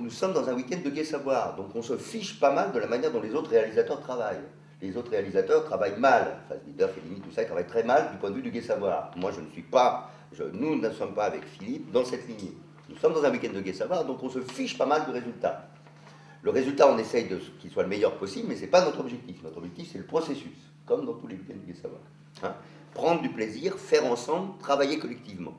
nous sommes dans un week-end de gai savoir, donc on se fiche pas mal de la manière dont les autres réalisateurs travaillent. Les autres réalisateurs travaillent mal, Fassbinder, Fellini, tout ça, ils travaillent très mal du point de vue du gai savoir. Moi, je ne suis pas, nous ne sommes pas avec Philippe dans cette lignée. Nous sommes dans un week-end de gai savoir, donc on se fiche pas mal du résultat. Le résultat, on essaye qu'il soit le meilleur possible, mais ce n'est pas notre objectif. Notre objectif, c'est le processus, comme dans tous les week-ends de gai savoir. Hein, prendre du plaisir, faire ensemble, travailler collectivement.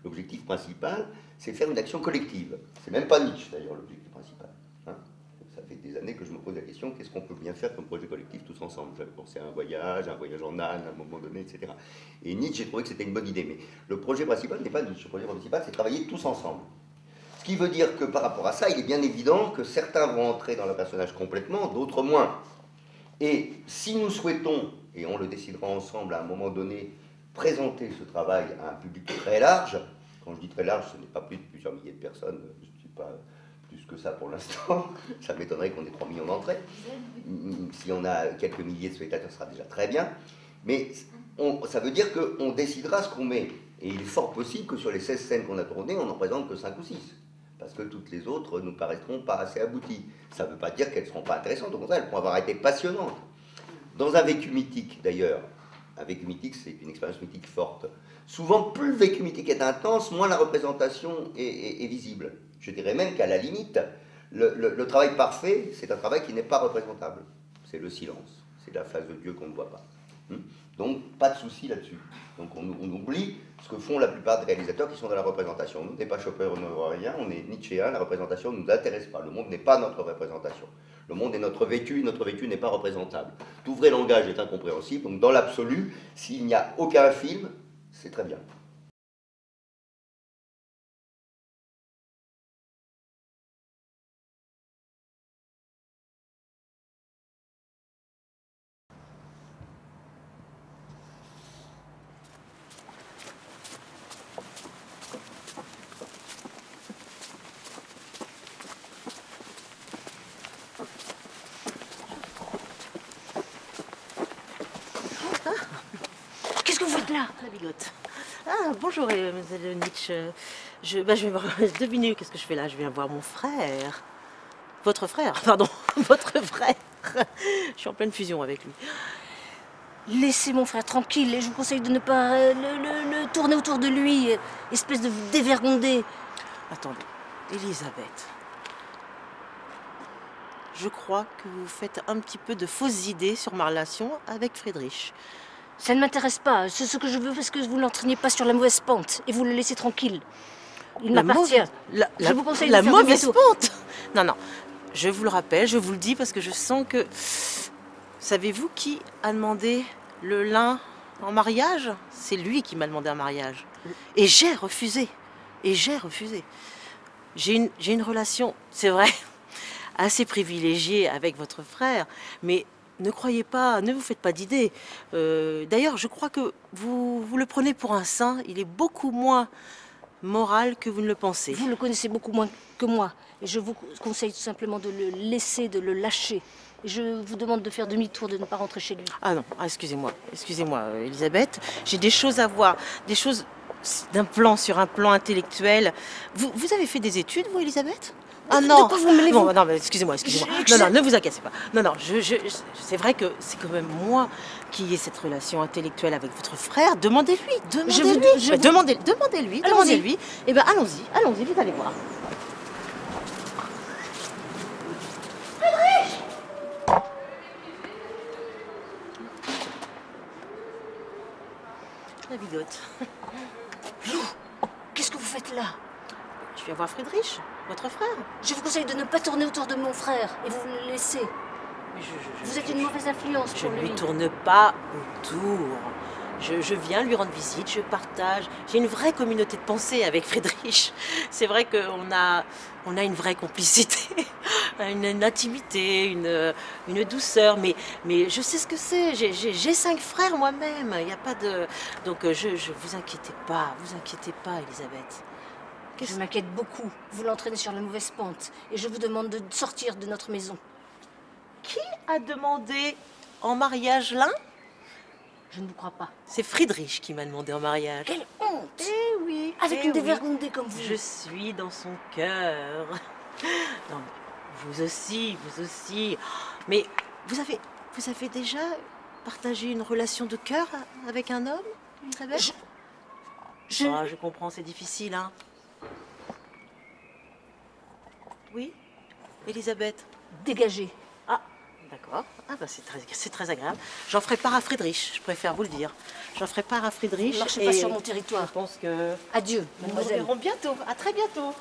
L'objectif principal, c'est faire une action collective. C'est même pas Nietzsche, d'ailleurs, l'objectif principal. Hein, ça fait des années que je me pose la question, qu'est-ce qu'on peut bien faire comme projet collectif tous ensemble? J'avais pensé à un voyage en âne, à un moment donné, etc. Et Nietzsche, j'ai trouvé que c'était une bonne idée. Mais le projet principal n'est pas Nietzsche. Le projet principal, c'est travailler tous ensemble. Ce qui veut dire que par rapport à ça, il est bien évident que certains vont entrer dans le personnage complètement, d'autres moins. Et si nous souhaitons, et on le décidera ensemble à un moment donné, présenter ce travail à un public très large, quand je dis très large, ce n'est pas plus de plusieurs milliers de personnes, je ne suis pas plus que ça pour l'instant, ça m'étonnerait qu'on ait 3 millions d'entrées. Si on a quelques milliers de spectateurs, ce sera déjà très bien. Mais ça veut dire qu'on décidera ce qu'on met. Et il est fort possible que sur les 16 scènes qu'on a tournées, on n'en présente que 5 ou 6. Parce que toutes les autres nous paraîtront pas assez abouties. Ça ne veut pas dire qu'elles ne seront pas intéressantes, au contraire, elles pourront avoir été passionnantes. Dans un vécu mythique, d'ailleurs, un vécu mythique, c'est une expérience mythique forte. Souvent, plus le vécu mythique est intense, moins la représentation est visible. Je dirais même qu'à la limite, le travail parfait, c'est un travail qui n'est pas représentable. C'est le silence, c'est la face de Dieu qu'on ne voit pas. Donc, pas de souci là-dessus. Donc, on oublie ce que font la plupart des réalisateurs qui sont dans la représentation. Nous, on n'est pas Chopin, on ne voit rien, on est Nietzschéen, la représentation ne nous intéresse pas. Le monde n'est pas notre représentation. Le monde est notre vécu n'est pas représentable. Tout vrai langage est incompréhensible, donc dans l'absolu, s'il n'y a aucun film, c'est très bien. Qu'est-ce que vous faites là? La bigote. Ah, bonjour, mademoiselle Nietzsche. Je vais voir, devinez qu'est-ce que je fais là? Je viens voir mon frère. Votre frère, pardon, votre frère. Je suis en pleine fusion avec lui. Laissez mon frère tranquille et je vous conseille de ne pas le tourner autour de lui, espèce de vous dévergonder. Attendez, Elisabeth. Je crois que vous faites un petit peu de fausses idées sur ma relation avec Friedrich. Ça ne m'intéresse pas. Ce que je veux, c'est que vous ne l'entraîniez pas sur la mauvaise pente et vous le laissez tranquille. Il m'appartient. Je vous conseille de faire mauvaise demi-tour. pente. Non, non. Je vous le rappelle, je vous le dis parce que je sens que... Savez-vous qui a demandé le lin en mariage? C'est lui qui m'a demandé un mariage. Et j'ai refusé. Et j'ai refusé. J'ai une relation, c'est vrai, assez privilégiée avec votre frère, mais ne croyez pas, ne vous faites pas d'idées. D'ailleurs, je crois que vous le prenez pour un saint. Il est beaucoup moins moral que vous ne le pensez. Vous le connaissez beaucoup moins que moi. Et je vous conseille tout simplement de le laisser, de le lâcher. Et je vous demande de faire demi-tour, de ne pas rentrer chez lui. Ah non, excusez-moi, Elisabeth. J'ai des choses à voir, des choses sur un plan intellectuel. Vous avez fait des études, vous, Elisabeth? Ah non, de quoi vous mêlez-vous? Bon, non, mais excusez-moi. Non, ne vous inquiétez pas. Non, c'est vrai que c'est quand même moi qui ai cette relation intellectuelle avec votre frère. Demandez-lui. Demandez-lui. Eh bien, allons-y, vous allez voir. La bigote. Lou, qu'est-ce que vous faites là? Je viens voir Friedrich, votre frère. Je vous conseille de ne pas tourner autour de mon frère et vous le laissez. Vous êtes une mauvaise influence Je pour ne lui. lui tourne pas autour. Je viens lui rendre visite, je partage. J'ai une vraie communauté de pensée avec Friedrich. C'est vrai qu'on a une vraie complicité, une intimité, une douceur. Mais je sais ce que c'est. J'ai 5 frères moi-même. Il n'y a pas de... Donc vous inquiétez pas, Elisabeth. Je m'inquiète beaucoup. Vous l'entraînez sur la mauvaise pente. Et je vous demande de sortir de notre maison. Qui a demandé en mariage l'un? Je ne vous crois pas. C'est Friedrich qui m'a demandé en mariage. Quelle honte! Eh oui. Avec une dévergondée comme vous. Je suis dans son cœur. Non, mais vous aussi, vous aussi. Mais vous avez déjà partagé une relation de cœur avec un homme, Elisabeth? Ah, je comprends, c'est difficile, hein. Oui, Elisabeth? Dégagez. Ah, d'accord. Ah, bah c'est très agréable. J'en ferai part à Friedrich, je préfère vous le dire. J'en ferai part à Friedrich. Ne marchez pas sur mon territoire. Je pense que... Adieu, Nous nous mademoiselle. reverrons bientôt. À très bientôt.